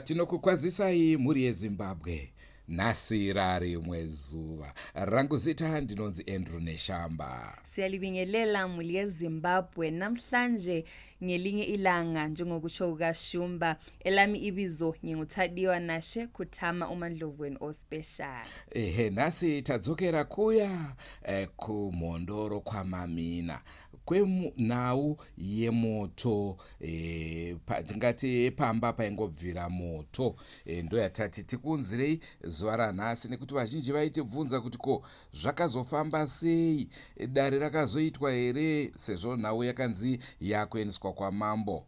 Tinokukwazisai muri yeZimbabwe nhasi rimwe zuva. Rangu zita ndinonzi Andrew Neshamba. Siyalibingelela muli yeZimbabwe namhlanje ngelinye ilanga njengokusho kukaShumba. Elami ibizo nginguThadiwa Nashe Kutama uMandlovweni ospecial. Nasi tadzokera kuya kumhondoro kwaMamina kwenhau yemoto tingati pamba paingobvira moto. Ndo yatati tikunzirei zuva ranhasi nekuti vazhinji vaitibvunza kuti ko zvakazofamba sei, dare rakazoitwa here sezvo nhau yakanzi yakuendeswa kwamambo.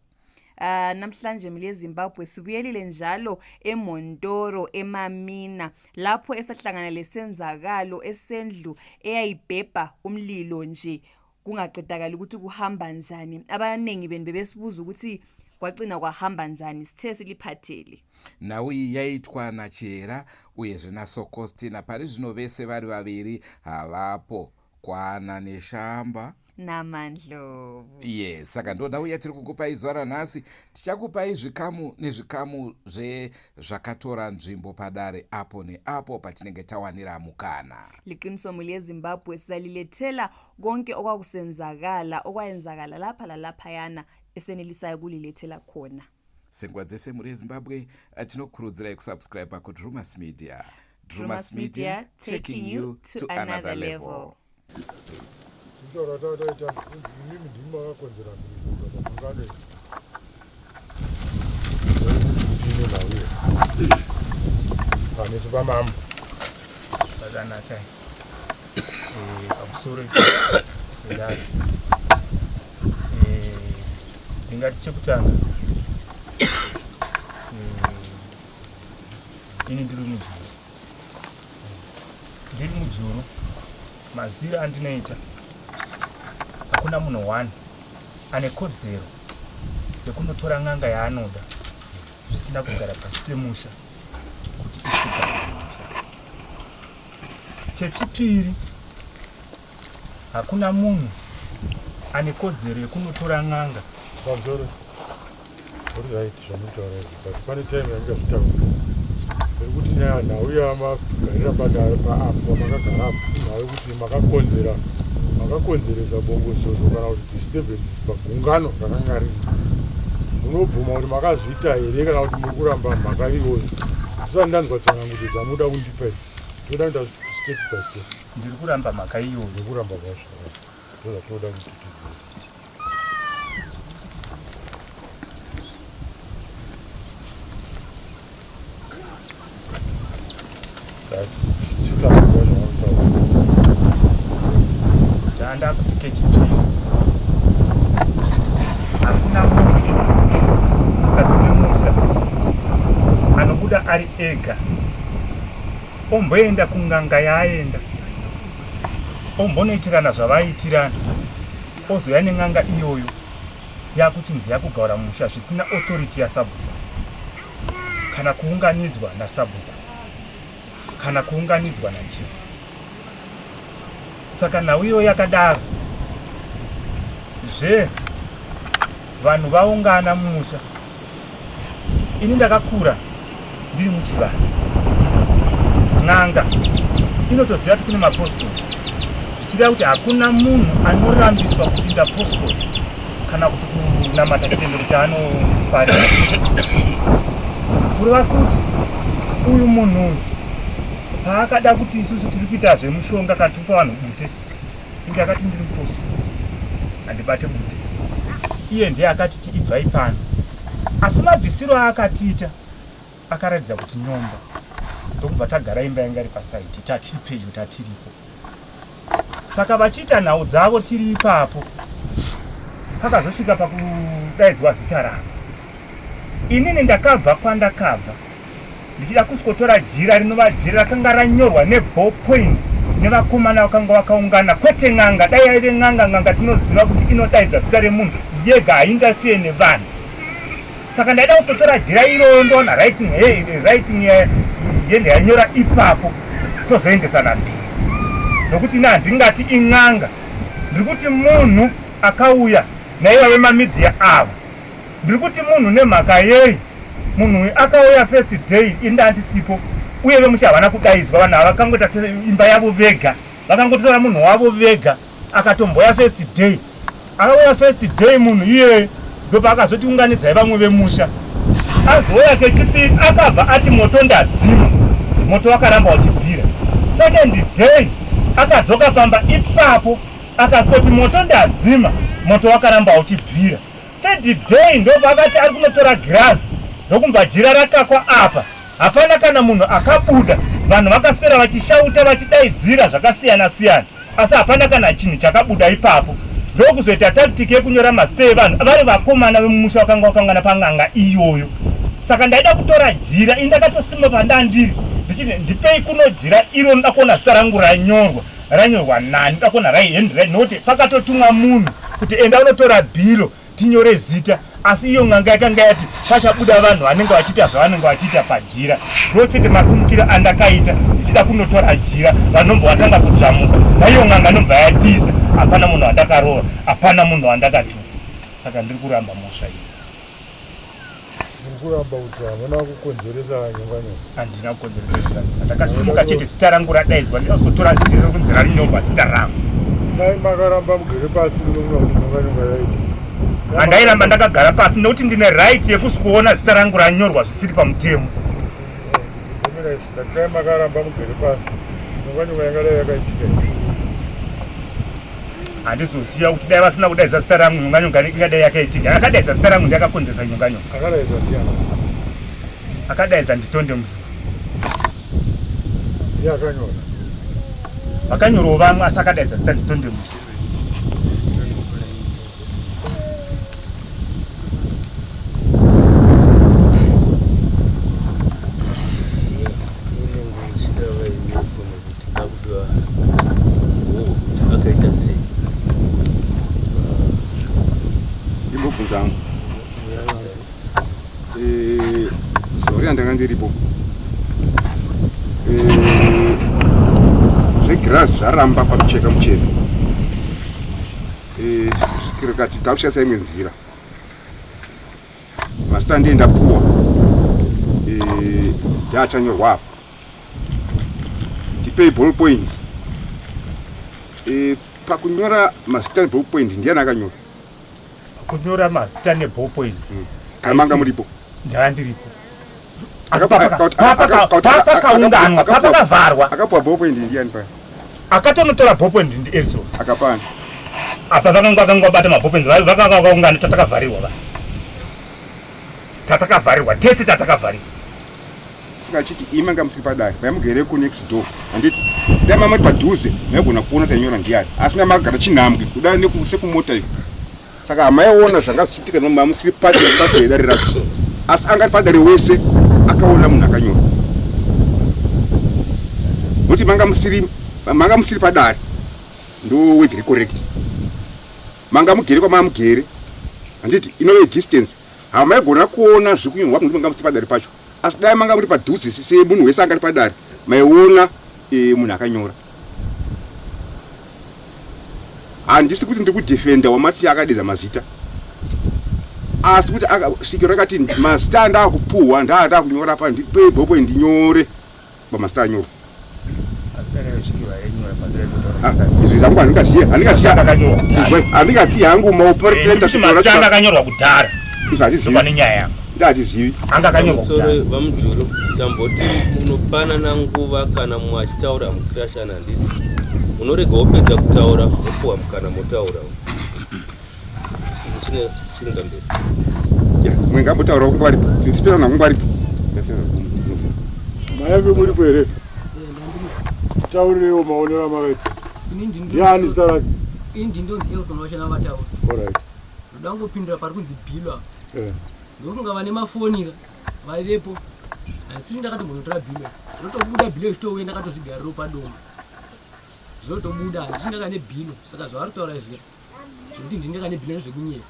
Namhlanje muli yeZimbabwe sibuyelile njalo eMondoro eMamina lapho esahlangana lesenzakalo esendlu eyayibhebha umlilo nje kungaqedakala ukuthi kuhamba njani. Abaningi beni bebesibuza ukuthi kwagcina kwahamba njani, sithe siliphathele. Nhau iyi yaitwa naChera uyezve naSokosti, napari zvino vese vari vaviri havapo, Kwana Neshamba naMandlovu. Yes, saka ndo nhau yatiri kukupai zuva ranhasi. Tichakupai zvikamu nezvikamu zvakatora nzvimbo padare apo neapo patinenge tawanira mukana. Liqiniso muli yeZimbabwe sisalilethela konke okwakusenzakala okwayenzakala lapha lalaphayana esenelisayo kulilethela khona. Senguva dzese muri yeZimbabwe tinokurudzirai kusubscribe kuDrewmas Media. Drewmas Media, taking you to another level. Ndingati chekutanga ini ndiri mujuru mazira andinoita hakuna munhu wani ane kodzero yekunotora n'anga yaanoda zvisina kugara pasi semusha kuti isvika musha. Chechipiri, hakuna munhu ane kodzero yekunotora n'anga Pamsoro, what did I tell pane time yanga zvitaura kuti nyaya nhau yamagarira padare paapo makagara nhau kuti makakonzeresa bongozozo kana kuti disturbance pagungano rakanga riri. Munobvuma kuti makazviita here kana kuti muri kuramba mhaka iyoyo? Saka ndanzwa tsanangudzo dzamuda kundipa idzi. Toda kuita step by step. Ndiri kuramba mhaka iyoyo. Ndiri kuramba kwazvo. Toda kuti Janda kuti kechipiri hakuna munhu mukati memusha anobuda ari ega omboenda kunganga yaenda ombonoitirana zvavaitirana ozoya nen'anga iyoyo yakuchinzi yakugaura musha zvisina authority yasabhuku kana kuunganidzwa nasabhuku kana kuunganidzwa nachifu. Saka nhau iyo yakadaro vanhu vaungana mumusha. Ini ndakakura ndiri muchivana. N'anga inotoziva kuti kune mapostori, zvichireva kuti hakuna munhu anorambiswa kupinda postori kana kuti kunamata chitendero chaanofarira. Kureva kuti uyu munhu uyu paakada kuti isusu tiri kuita zvemushonga katupa vanhu bute, inge akati ndiri mupostori handibate bute. Iye ndiye akati ibvai pano asi mabvisiro akatiita akaratidza kuti nyomba ndokubva tagara imba yanga iri pasaiti tatiri pedyo tatiripo. Saka vachiita nhau dzavo tiri ipapo pakazosvika pakudaidzwa zita rangu. Inini ndakabva kwandakabva ndichida kusikotora jira rinova jira rakanga ranyorwa neballpoint nevakomana vakanga vakaungana, kwete n'anga. Dai yaive n'anga tinoziva kuti inodaidza zita remunhu yega, haingafiye nevanhu. Saka ndaida kusotora jira iro ndona writing yende yanyora ipapo tozoendesana mberi. Nokuti handingati in'anga, ndiri kuti munhu akauya naiva vemamidia avo, ndiri kuti munhu nemhaka yei munhu akauya first day indandisipo, uye vemusha havana kudaidzwa. Vanhu ava vakangota imba yavo vega, vakangotora munhu wavo vega akatomboya first day. Akauya first day munhu iyeye ndopa akazoti unganidzai vamwe vemusha. Azoya kechipiri akabva ati moto ndadzima, moto wakaramba uchibvira. Second day akadzoka pamba ipapo akazoti moto ndadzima, moto wakaramba uchibvira. Third day ndopa akati ari kunotora grass ndokumva jira rakakwa apa, hapana kana munhu akabuda. Vanhu vakaswera vachishauta vachidaidzira zvakasiyana siyana, asi hapana kana chinhu chakabuda ipapo. Ndokuzoita tactic yekunyora mazita evanhu vari vakomana vemumusha vakanga vakangana pan'anga iyoyo. Saka ndaida kutora jira indakatosima pandandiri ndichiti ndipei kuno jira iro ndakona zita rangu ranyorwa nani, ndakona handwrite, nokuti pakatotumwa munhu kuti enda unotora bhilo tinyore zita. Asi iyo n'anga yakanga yati pachabuda vanhu vanenge vachiita zvavanenge vachiita pajira. Ndochete masimukiro andakaita ndichida kunotora jira vanombo vatanga kudzvamuka, naiyo n'anga nobva yatiza. Hapana munhu wandakarova, hapana munhu wandakatuma. Saka ndiri kuramba mhosva iyi. Ndiri kuramba kuti hamuna kukonzeresa nyonganyonga. Handina kukonzeresa nyonganyonga, ndakasimuka chete zita rangu radaidzwa, ndikazotora zita rokunzi rarinyorwa zita rangu. Dai makaramba mugere pasi munoona kuti nyonganyonga yaita. Handairamba ndakagara pasi nokuti ndine right yekusikuona zita rangu ranyorwa zvisiri pamutemo. Dai makaramba mugere pasi nyonganyonga yangadai yakaitika. Handizoziva kuti dai vasina kudaidza zita rangu nyonganyonga ingadai yakaitika. Akadaidza zita rangu ndiyakakonzesa nyonganyonga. Akadaidza ndiani? Akadaidza nditonde munhu. Ndiye akanyora. Vakanyorawo vamwe asi akadaidza zita nditonde munhu. Sorry andanga ndiripo. Zvegrass zvaramba pakucheka muchero. Sikirikati takushandisa imwe nzira. Mazita ndapuwa. Ndachanyorwa apo. Ndipei ballpoint. Pakunyora mazita ballpoint ndiani akanyora? Kunyora mazita neballpoint. Kana manga muripo? Ndandiripo. Pakaunganwa, pakavharwa. Akapuwa ballpoint ndiani paya? Akatonotora ballpoint ndi Elso. Akapana. Apa vakangobata maballpoint vakanga vakaungana tatakavharirwa vanhu. Tatakavharirwa, tese tatakavharirwa. Sikachiti ime ngamusiri padare, maimugere ku next door. Handiti, dai mamati padhuze, maigona kuona tanyora ndiani. Asi namagara chinhambwe, kudai nekumota iyo. Saka hamaiona zvangazochitika nomamusiri padare basa redare racho. Asi angati padare wese akaona munhu akanyora. Nokuti manga musiri padare ndo wegere correct. Manga mugere kwamamugere. Handiti, inove distance. Hamaigona kuona zvikunyorwa kuti manga musiri padare pacho. Asi dai manga muri padhuze se munhu wese angari padare maiona munhu akanyora. Handisi kuti ndikudefenda wamati akadedza mazita, asi kuti svikiro rakati mazita ndaakupuhwa ndaada kunyora pa ndipebopo ndinyore pamazita anyorwa. Izvi zvangu handingaziya hangu mazita akanyorwa kudhara. Izvi nenyaya yangu ndatizivi anga akanyorwa sore vamujuru tamboti munopanana nguva kana mwachitaura mukurashana. Handiti munorega wopedza kutaura wopuwa mukana motaura. Chiri ngamberi. mwengambotaura kungwari tisipera na kungwari mayange muri kwere taurirewo maonero amakaita yani zita rake indi ndonzi Elson wachana vataura alright ndoda kungopindura pari kunzi bhilo ndokunga vane mafoni vaivepo asi ndakati mbonotora bhilo ndotobuda bhilo ichitouye ndakatozvigariro padomo zvotobuda handisi ndaka nebhilo saka zvavari kutaura izvi zvekuti ndindaka nebhilo nezvekunyeka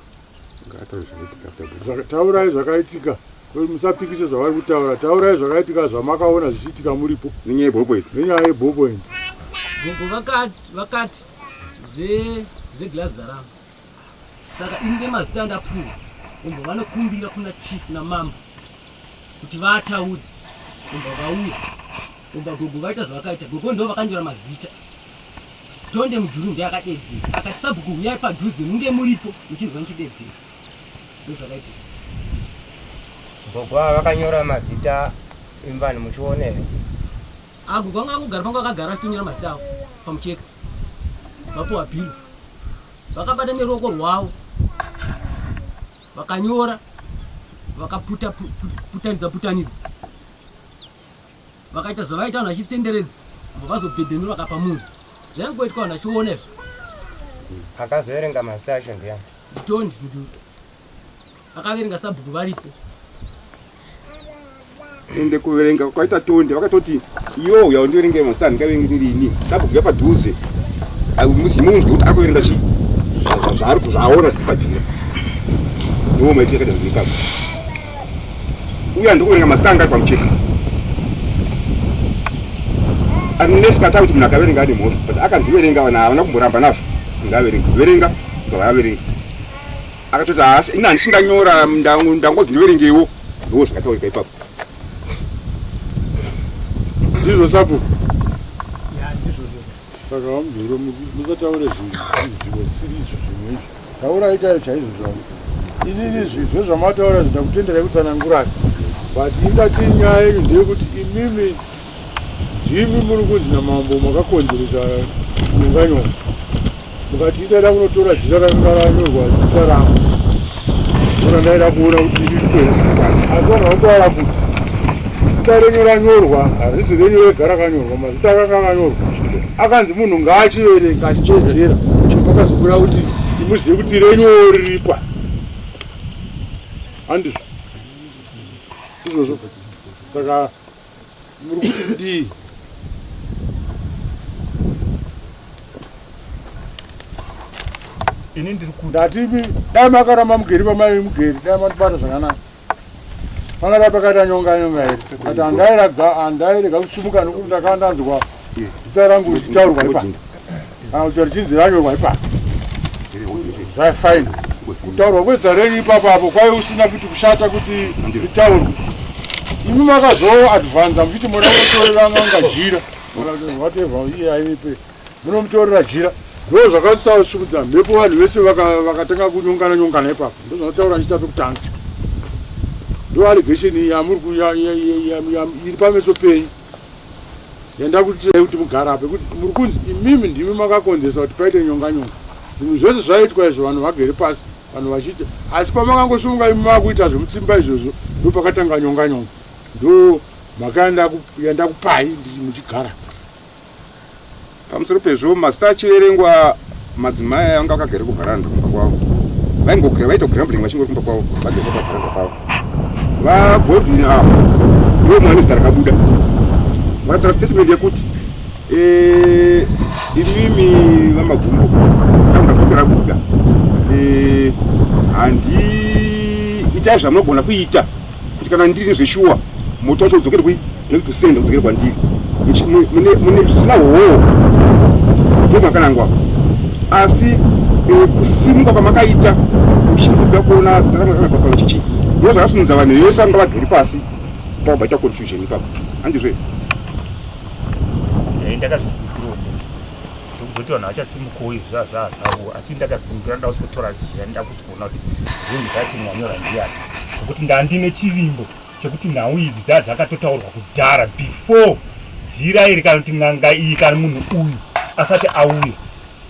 taurai zvakaitika musapikise zvavari kutaura taurai zvakaitika zvamakaona zvichiitika muripo nenyaya yebhobo iti nenyaya yebhobo iti gongo vakati zveglazi zarama saka ini nemazita ndapfuwa umbo vanokumbira kuna chief namamba kuti vataure umbo vauya umba gogo vaita zvavakaita gogo ndo vakanjora mazita tonde mujuru ndiye akadedzera akati sabhuku uyai padhuze munge muripo muchirwa nichidedzera ndozvakaitika gogo vakanyora mazita imbani muchionere agogo anga kugara pangu akagara achitonyora mazita avo pamucheka vapowa bhilo vakabata neruoko rwavo vakanyora vakaputanidza vakaita zvavaita vanhu vachitenderedza mbo vazobhedhenura vakapa munhu zvaingoitwa vanhu vachiona izvo akazoverenga mazita acho ndiyani tondi muduru akaverenga sabhuku varipo ende kuverenga kwaita tonde vakatoti iyo yaundiverenge mazita ndingaverengi rini sabhuku yapadhuze musimunzwi kuti akuverenga zvaari kuzvaona zvipajira ndiwo maitiro yakadazvikako uye handikuverenga mazita anga ari pamucheka unless kata kuti munhu akaverenga ane mhosva but akanziverenga vanhu havana kumboramba nazvo ngaverenga verenga zvavaverenga akatoti asi ini handisinganyora ndangozi ndiverengewo ndo zvakataurika ipapo ndizvo sapo saka vamudhuro musataure zvinhu zvisiri izvo zvimwe izvo taurai chaiyo chaizvo zvavo inini zvizvo zvamataura zvida kutenderai kutsanangurani but ingati nyaya yenyu ndeyekuti imimi zvimi muri kunzi namambo makakonzeresa nyonganyonga mukati ndaida kunotora jira rakanga ranyorwa zita rangu ona ndaida kuona kuti ririkwe asi vanhu vakutaura kuti zita renyu ranyorwa harisi renyu rega rakanyorwa mazita akanga akanyorwa akanzi munhu ngaachiverenga achitedzera chipakazobuda kuti imuzive kuti renyu riripa handizvo izvozvo saka muri kuti ndii ini ndiri kuti ndatimi dai makaramba mugeri pamai mugeri dai matibata zvakanaka pangadai pakaita nyonganyonga here kati handairega kusumuka nokuti ndakandanzwa zita rangu richitaurwa ipapo kana kuti richinzi ranyorwa ipapo zvaifine kutaurwa kwezita renyu ipapo apo kwai usina futi kushata kuti ritaurwe imi makazoadvanza muchiti muda kutorera nganga jira whatever iye ainipe munomutorera jira ndo zvakatsausumudza mhepo vanhu vese vakatanga kunyongana ipapo ndo zvanotaura nchita pekutanga ndo allegation iri pameso penyu yenda kutirai kuti mugara pekuti muri kunzi imimi ndimi makakonzesa kuti paite nyonganyonga zvinhu zvose zvaitwa izvo vanhu vagere pasi vanhu vachiita asi pamakangosumuka imi makuita zvemutsimba izvozvo ndo pakatanga nyonganyonga ndo mhaka yanda kupai muchigara pamusoro pezvo mazita achiverengwa madzimai anga akagere kuvharanda kumba kwavo vaita kugrambuling vachingori kumba kwavo vagere pavharanda kwavo vagodhini avo ndo mwana zita rakabuda vakatora statement yekuti imimi vamagumbo zita rabuda handiitai zvamunogona kuita kuti kana ndiri nezveshuwa moto wacho udzokerwe nekuti usende udzokere kwandiri mune zvisina hoho ndo makanangwa asi kusimuka kwamakaita uchifubva kuona zita ramakakapa vachichi ndo zvakasimudza vanhu vese vanga vagere pasi pakubaita confusion ipapo handizve ndakazvisimukirawo ndokuzoti vanhu vachasimukawo izvi zvavo asi ndakazvisimukira nda kutora jira nda kuzoona kuti zvinhu zvacho mwanyora ndiyani nokuti ndandine chivimbo chekuti nhau idzi dzakatotaurwa kudhara before jira iri kana kuti n'anga iyi kana munhu uyu asati auya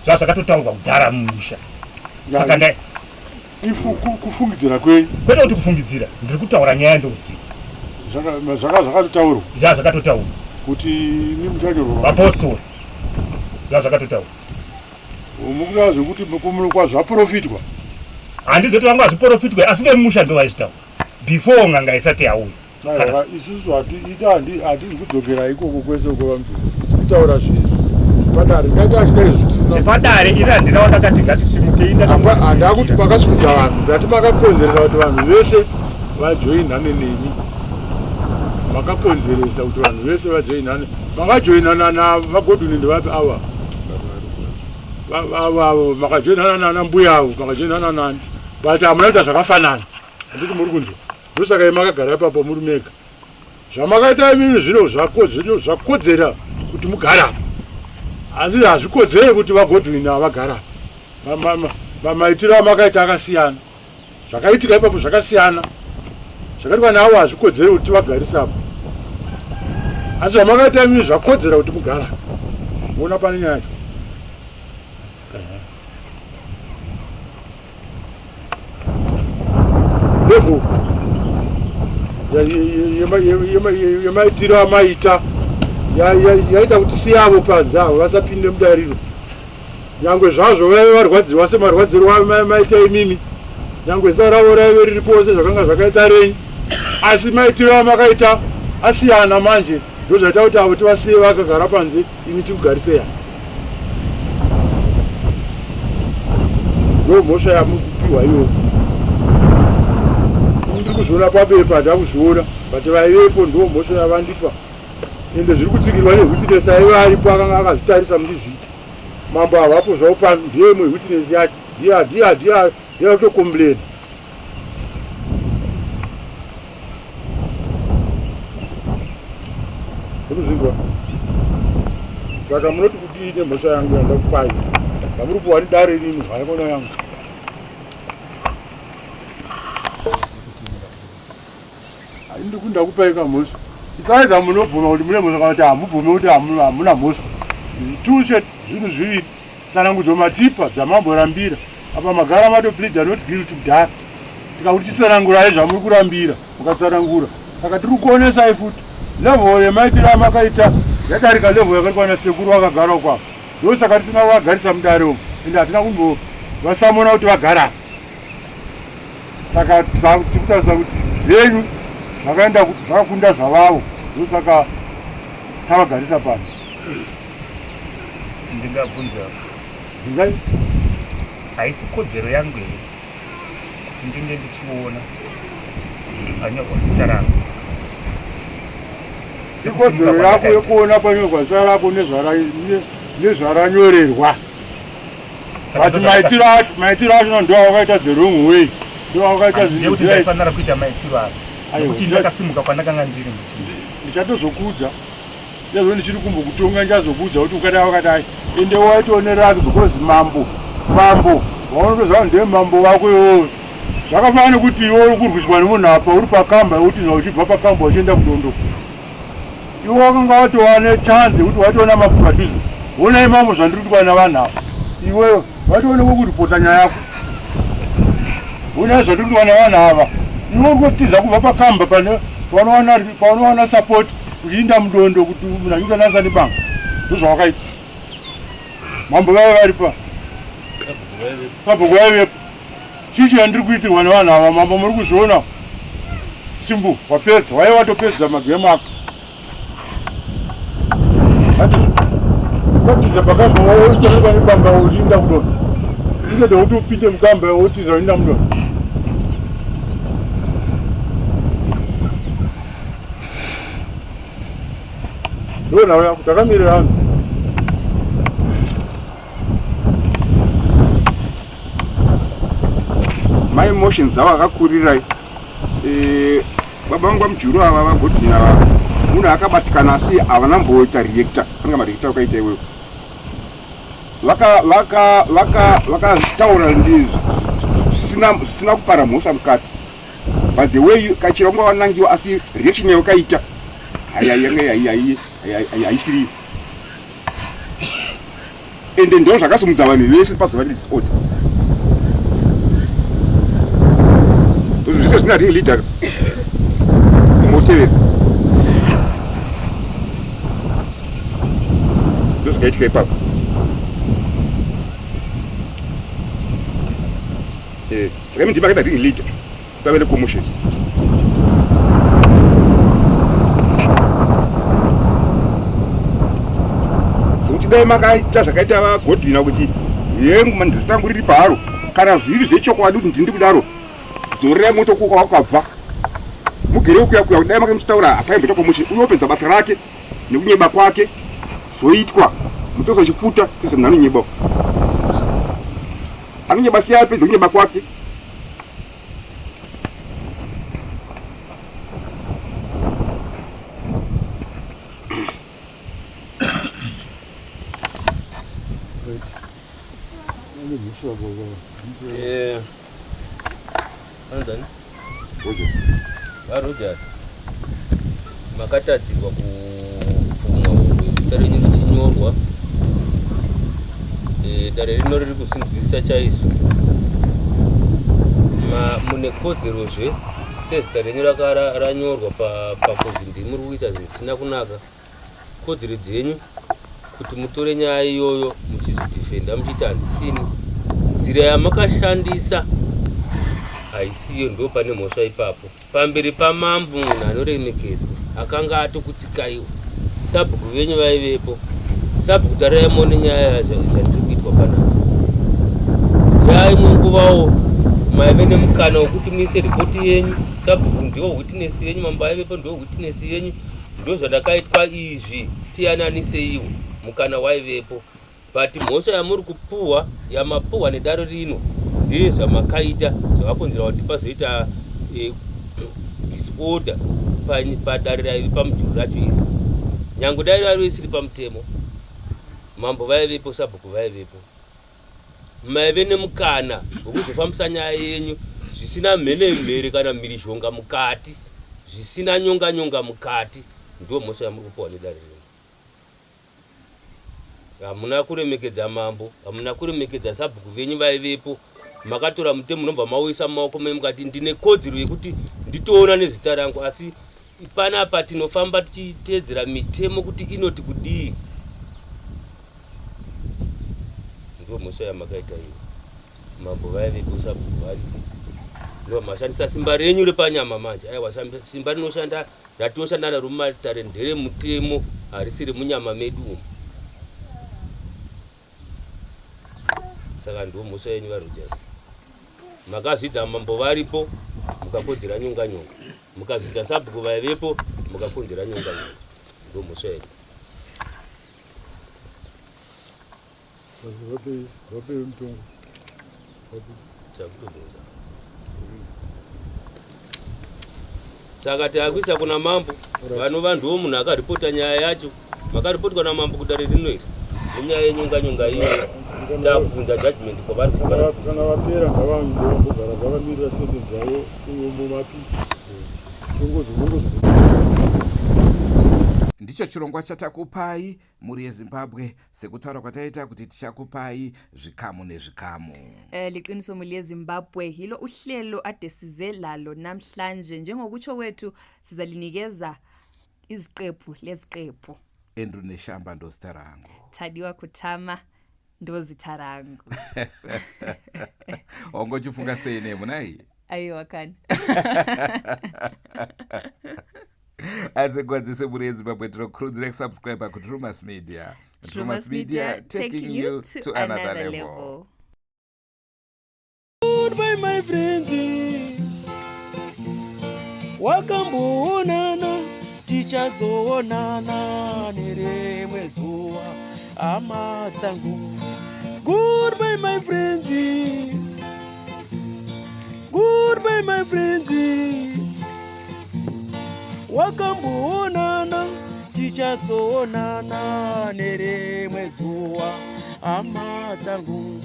zvazvakatotaurwa kudhara mumusha saka ifu kufungidzira kwenyu kwete kuti kufungidzira ndiri kutaura nyaya ndouziva zvakatotaurwa zvakatotaurwa kuti imi muchanyorwa vapostori zvakatotaurwa mukutaa zvekuti kwazvaprofitwa handizoti vanga vazviprofitwa asi vemumusha ndo vaizvitaura before nganga isati yauya isusu hatizi kudzokera ikoko kwese ukovamzuri kutaura zvinhu padare ndaita zvepadare iri handina wandakati ngatisimukei handa kuti makasimudza vanhu ndati makakonzeresa kuti vanhu vese vajoinhane nemi makakonzeresa kuti vanhu vese vajoinhane makajoinana navagodhuni ndevapi ava makajoinana nana mbuya avo makajoinana nani but hamuna kuita zvakafanana handiti muri kunzwa ndosaka makagara ipapo muri mega zvamakaita imimi zvino zvakodzera kuti mugara asi hazvikodzere kuti vagodhwina vagara maitiro amakaita akasiyana zvakaitika ipapo zvakasiyana zvakaitwa navo hazvikodzere kuti vagarisapo asi zvamakaita imimi zvakodzera kuti mugara muona pane nyaya yacho levo yemaitiro amaita yaita kuti siyavo panze avo vasapinde mudariro nyangwe zvazvo vaive varwadziwa semarwadziro maita imimi nyangwe zita ravo raive riri pose zvakanga zvakaita renyu asi maitiro amakaita asiyana manje ndo zvaita kuti avo tivasiye vakagara panze imi tikugarisei ndo mhosva yamukupiwa iyoyo ndiri kuzviona pabepa ndakuzviona but vaivepo ndo mhosva yavandipa ende zviri kutsikirwa nehwitines aiva aripo akanga akazvitarisa muchizvita mambo havapo zvavo pano ndiye imwe hwitines yacho ndiye atokomblena urikuzvingwa saka munoti kuti ine mhosva yangu yandakupai vamuri kuwa dare rino haikona yangu haindi kundakupai kamhosva isaidza munobvuma kuti mune mhosva kana kuti hamubvume kuti hamuna mhosva tushe zvinhu zviviri tsanangudzo matipa dzamamborambira apa magara matoplead not guilty kudhara tikakuti titsanangurai zvamuri kurambira mukatsanangura saka tiri kuonesai futi level yemaitiro amakaita yadarika level yakaitwa sekuru vakagara kwavo ndosaka tisina kuvagarisa mudare umu ende hatina kundovasamona kuti vagara saka tikutarisa kuti zvenyu zvakaenda zvakakunda zvavavo ndosaka tavagarisa pano ndingabvunza ndingai haisi kodzero yangu here kuti ndinge ndichiona panyorwa zita rangu ikodzero yako yekuona panyorwa zita rako nezvaranyorerwa but maitiro acho ndo awakaita the wrong way ndo awakaita kuti ndaifanira kuita maitiro acho nekuti ndakasimuka kwandakanga ndiri muchii ndichatozokuudza nezvo ndichiri kumbokutonga ndichazokudza kuti ukati wakadai ende waitoneraki because mambo vaunotozva ndiye mambo wako iwoyo zvakafanana nekuti iwe uri kurwiswa nemunhu apa uri pakamba kuti uchibva pakamba uchienda kudondo iwe wakanga watowane chanzi kuti watoona mambo padhuze onai mambo zvandiri kutwa navanhu ava iweyo watooneko kuripota nyaya yako onai zvandiri kutwa navanhu ava iwe uri kotiza kubva pakamba paunowana support uchiinda mudondo kuti munhu anyika nasani banga ndozvawakaita mambo vaive varipa mabhuku vaivepo chichi yandiri kuitirwa nevanhu ava mambo muri kuzviona simbu wapedza waive watopedza magemu ako atiza pakamba waoitoreka nebanga uchiinda mudondo ingede kuti upinde mukamba wotiza uchiinda mudondo ndo nawe yako takamirira hanzi my emotions dzavo akakurirai baba vangu vamujuru ava vagodhina vava munhu akabatikana asi havana mboita reactor anga mareactor wakaita iwewo vakataura zvisina kupara mhosva mukati but the way kachirongwa wanangiwa asi reaction yayo kaita haisiriyo ende ndo zvakasimudza vanhu vese pazuva redisorder zvese zvina ring leader motevera ndozvingaitika ipapo. Zvakami ndima akaita ring leader pave necommotion. Zvokuti dai makaita zvakaita vagodhina kuti yengu manzizi rangu riri paharo kana zviri zvechokwadi kuti ndiri kudaro dzorerai moto kwakabva mugere kuya kudai makamuchitaura hapaimbo chakomotion unopedza basa rake nekunyeba kwake zvoitwa mutozo chifuta tese munhu anonyeba anonyeba siya apedza kunyeba kwake. Rogers makatadzirwa kupfumwa zita renyu richinyorwa dare rino riri kusinzwisa chaizvo mune kodzerozve sezita renyu ranyorwa pakozindi muri kuita zvinhu zvisina kunaka. Kodzero dzenyu kuti mutore nyaya iyoyo muchizvidhifenda muchiti handisini nzira yamakashandisa haisiyo, ndo pane mhosva ipapo pamberi pamambo munhu anoremekedzwa akanga atokutikaiwa sabhuku venyu vaivepo. Sabhuku taraimone nyaya zvandiri kuitwa panapa yaimwe nguvawo maive nemukana wekuti muise ripoti yenyu. Sabhuku ndiwo witness yenyu, mambo aivepo ndiwo witness yenyu, ndo zvandakaitwa izvi tiyananise iwo mukana waivepo. But mhosva yamuri kupuhwa yamapuhwa nedare rino ndezvamakaita zvakakonzera kuti pazoita disorder padare raive pamujuru racho iri. Nyange dare raive risiri pamutemo, mambo vaivepo, sabhuku vaivepo, maive nemukana wokuzofambisa nyaya yenyu zvisina mhenemhere kana mhirizhonga mukati, zvisina nyonga mukati. Ndo mhosva yamuri kupuhwa nedare rino. Hamuna kuremekedza mambo, hamuna kuremekedza sabhuku venyu vaivepo. Makatora mutemo munobva mauisa mumaoko menyu mukati ndine kodzero yekuti nditoona nezita rangu, asi panapa tinofamba tichiteedzera mitemo kuti inoti kudii. Ndo mhosva yamakaita iyo. Mambo vaivepo, sabhuku varipo, ndo mashandisa simba renyu repanyama manje. Aiwa, simba rinoshanda ratoshanda naro mumatare ndere mutemo, harisiri munyama medu umu. Saka ndo mhosva yenyu vaRogers. Makazvidza mambo varipo mukakodzera nyonga, mukazvidza sabhuku vaivepo mukakodzera nyonga. Ndo mhosva yenyu. Vapei mutongo Chakutodoza. Saka takuisa kuna mambo vanova ndiwo munhu akaripota nyaya yacho. Makaripotwa namambo kudare rino iri nenyaya yenyonga iyo. Takubvunza judgment kwavari kana vapera ngavambogara vakamirira sende dzavo uyomomapi ndicho chirongwa chatakupai muri yezimbabwe, sekutaura kwataita kuti tichakupai zvikamu nezvikamu. Liqiniso muri yezimbabwe hilo uhlelo ade size lalo namhlanje. Njengokutsho kwethu sizalinikeza iziqephu leziqephu. Andrew Neshamba ndo sita rangu. Thadiwa Kutama ndo zita rangu. Ongochifunga sei nemo nayi? Aiwa kani. Asekwadzise muri yezimbabwe tinokurudzira kusubscribe ku Drewmas Media. Drewmas Media taking you to another level. Goodbye my friends, wakamboonana tichazoonana nerimwe zuva hama dzangu. Goodbye my friends, goodbye my friends, wakamboonana tichazoonana nerimwe zuva hama dzangu.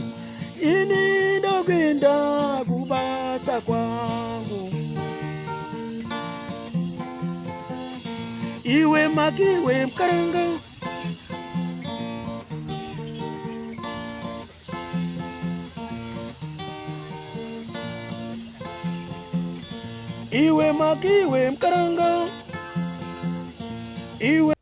Ini ndokwenda kubasa kwangu, iwe makiwe mkaranga. kiwe mkaranga iwe